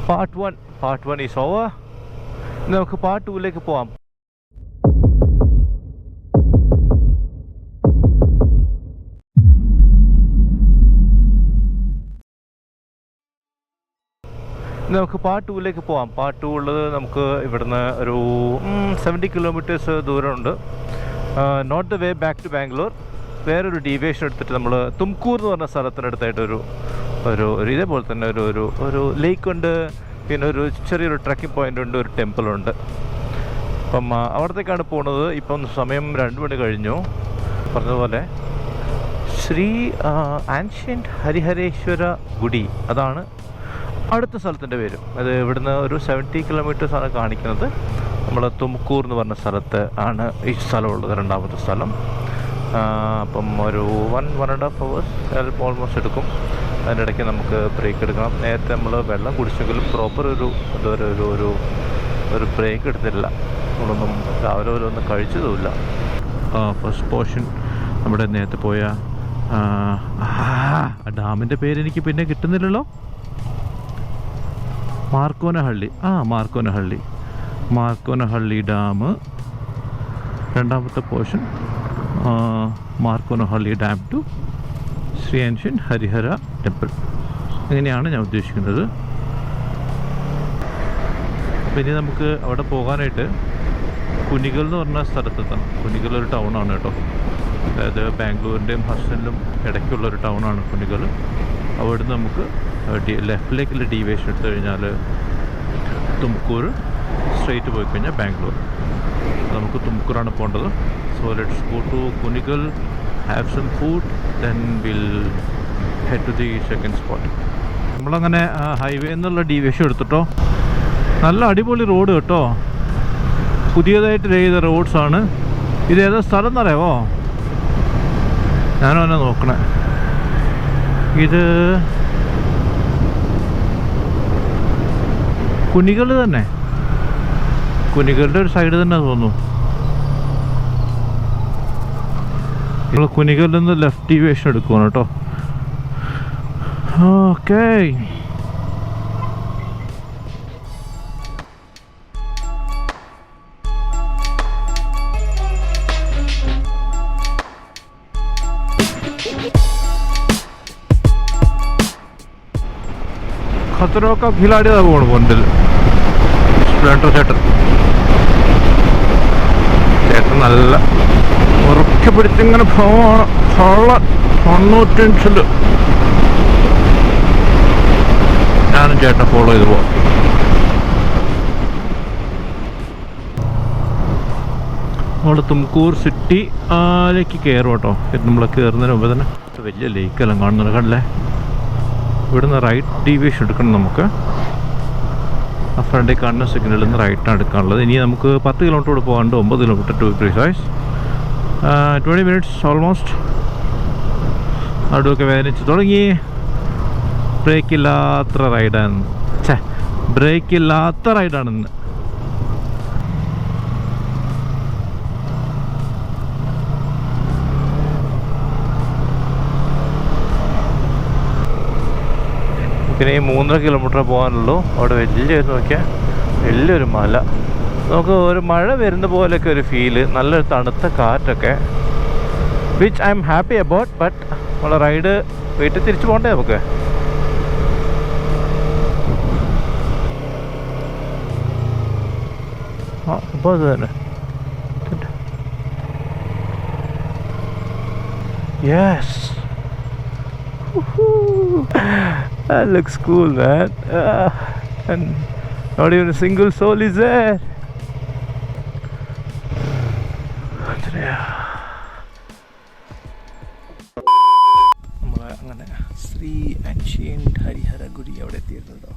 Part 1 is over. നമുക്ക് part 2ലേക്ക് പോവാം. Part 2 ഉള്ളത് നമുക്ക് ഇവിടുന്ന് ഒരു 70 കിലോമീറ്റേഴ്സ് ദൂരമുണ്ട്. Note the way back to Bangalore. വേറൊരു ഡീവിയേഷൻ എടുത്തിട്ട് നമ്മൾ തുംകൂർ എന്ന് പറഞ്ഞ സ്ഥലത്തിനടുത്തായിട്ട് ഒരു ഇതേപോലെ തന്നെ ഒരു ലേക്ക് ഉണ്ട്. പിന്നെ ഒരു ചെറിയൊരു ട്രക്കിംഗ് പോയിൻ്റ് ഉണ്ട്, ഒരു ടെമ്പിളുണ്ട്. അപ്പം അവിടത്തേക്കാണ് പോകുന്നത്. ഇപ്പം സമയം 2 മണി കഴിഞ്ഞു. പറഞ്ഞതുപോലെ ശ്രീ ആൻഷ്യൻ്റ് ഹരിഹരേശ്വര ഗുഡി, അതാണ് അടുത്ത സ്ഥലത്തിൻ്റെ പേര്. അത് ഇവിടുന്ന് ഒരു 70 കിലോമീറ്റേഴ്സാണ് കാണിക്കുന്നത്. നമ്മൾ തുംകൂർ എന്ന് പറഞ്ഞ സ്ഥലത്ത് ആണ് ഈ സ്ഥലമുള്ളത്, രണ്ടാമത്തെ സ്ഥലം. അപ്പം ഒരു 1.5 hours ചിലപ്പോൾ ഓൾമോസ്റ്റ് എടുക്കും. അതിൻ്റെ ഇടയ്ക്ക് നമുക്ക് ബ്രേക്ക് എടുക്കണം. നേരത്തെ നമ്മൾ വെള്ളം കുടിച്ചെങ്കിലും പ്രോപ്പർ ഒരു ബ്രേക്ക് എടുത്തിട്ടില്ല. നമ്മളൊന്നും രാവിലെ പോലെ ഒന്നും കഴിച്ചതുമില്ല. ഫസ്റ്റ് പോർഷൻ നമ്മുടെ നേരത്തെ പോയ ഡാമിൻ്റെ പേരെനിക്ക് പിന്നെ കിട്ടുന്നില്ലല്ലോ. മാർക്കോനഹള്ളി ഡാം. രണ്ടാമത്തെ portion Markonahalli dam to Sri ancient Harihara temple. അങ്ങനെയാണ് ഞാൻ ഉദ്ദേശിക്കുന്നത്. അപ്പോൾ ഇനി നമുക്ക് അവിടെ പോകാനായിട്ട് കുനിഗൽ എന്ന് പറഞ്ഞ സ്ഥലത്തെത്തണം. കുനിഗൽ ഒരു ടൗണാണ് കേട്ടോ. അതായത് ബാംഗ്ലൂരിൻ്റെയും ഹസനിലും ഇടയ്ക്കുള്ളൊരു ടൗണാണ് കുനിഗൽ. അവിടുന്ന് നമുക്ക് ലെഫ്റ്റിലേക്കുള്ള ഡീവിയേഷൻ എടുത്തു കഴിഞ്ഞാൽ തുംകൂർ, സ്ട്രെയിറ്റ് പോയി കഴിഞ്ഞാൽ ബാംഗ്ലൂർ. നമുക്ക് തുംകൂറാണ് പോകേണ്ടത്. So let's go to Kunigal, have some food, then will head to the second spot. നമ്മളങ്ങനെ ഹൈവേ എന്നുള്ള ഡീവിയേഷൻ എടുത്തിട്ടോ. നല്ല അടിപൊളി റോഡ് കേട്ടോ. പുതിയതായിട്ട് ചെയ്ത റോഡ്സാണ്. ഇത് ഏതാ സ്ഥലം എന്നറിയാമോ? ഞാനും തന്നെ നോക്കണേ. ഇത് കുനിഗൽ തന്നെ, കുനിഗലിൻ്റെ ഒരു സൈഡ് തന്നെ തോന്നുന്നു. നിങ്ങൾ കുനിഗലിൽ നിന്ന് ലെഫ്റ്റ് ഡീവിയേഷൻ എടുക്കുവാണ് കേട്ടോ. ഓക്കേ, खतरों का खिलाड़ी था वो बंडल സ്പ്ലെൻഡർ ചേട്ടൻ നല്ല ഉറക്കെ പിടിച്ചിങ്ങനെ പോവാണ്. 95 ഞാനും ചേട്ടനെ ഫോളോ ചെയ്ത് പോവാം. നമ്മൾ തുംകൂർ സിറ്റിയിലേക്ക് കയറും കേട്ടോ. നമ്മൾ കയറുന്നതിന് മുമ്പ് തന്നെ വലിയ ലേക്കെല്ലാം കാണുന്നുണ്ട്, കണ്ടല്ലേ? ഇവിടുന്ന് റൈറ്റ് ഡീവിയേഷൻ എടുക്കണം നമുക്ക്. ആ ഫ്രണ്ടിൽ കാണുന്ന സിഗ്നലിൽ നിന്ന് റൈറ്റാണ് എടുക്കാനുള്ളത്. ഇനി നമുക്ക് 10 കിലോമീറ്റർ കൂടെ പോകാണ്ട്, 9 kilometer to precise. 20 minutes almost. നടുവൊക്കെ വേദനിച്ച് തുടങ്ങി. ബ്രേക്കില്ലാത്ത റൈഡാണെന്ന്. പിന്നെ ഈ 3.5 കിലോമീറ്റർ പോകാനുള്ളൂ. അവിടെ വലിയൊരു മല. നമുക്ക് ഒരു മഴ വരുന്ന പോലെയൊക്കെ ഒരു ഫീല്, നല്ലൊരു തണുത്ത കാറ്റൊക്കെ, which I am happy about. But നമ്മളെ റൈഡ് വീട്ടിൽ തിരിച്ചു പോകണ്ടേ നമുക്ക്. അപ്പോൾ അത് തന്നെ. Yes, that looks cool, man. And not even a single soul is there. അങ്ങനെ ശ്രീ ആൻഷ്യൻ്റ് ഹരിഹര ഗുഡി അവിടെ എത്തിയിട്ടുണ്ടോ.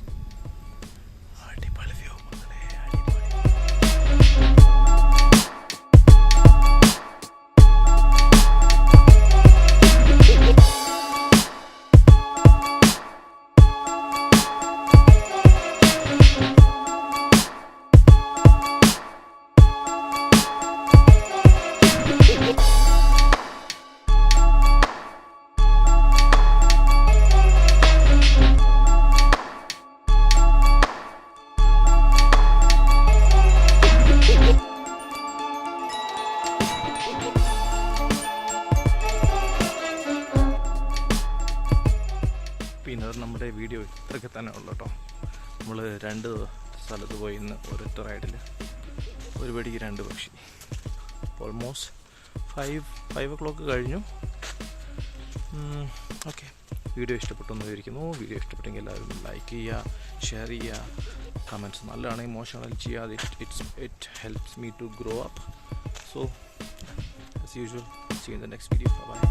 അടിപൊളി വ്യൂ മക്കളെ, അടിപൊളി. അത്രയ്ക്ക് തന്നെ ഉള്ളു കേട്ടോ. നമ്മൾ 2 സ്ഥലത്ത് പോയി ഇന്ന് ഒരൊറ്റ റൈഡിൽ ഒരു വെടിക്ക് 2 പക്ഷി. ഓൾമോസ്റ്റ് 5 o'clock കഴിഞ്ഞു. ഓക്കെ, വീഡിയോ ഇഷ്ടപ്പെട്ടെന്ന് വിചാരിക്കുന്നു. വീഡിയോ ഇഷ്ടപ്പെട്ടെങ്കിൽ എല്ലാവരും ലൈക്ക് ചെയ്യുക, ഷെയർ ചെയ്യുക, കമൻറ്റ്സ് നല്ലതാണെങ്കിൽ മോശമാണെങ്കിൽ ചെയ്യാതെ. It helps me to grow up. So as usual, see you in the next video. Bye bye.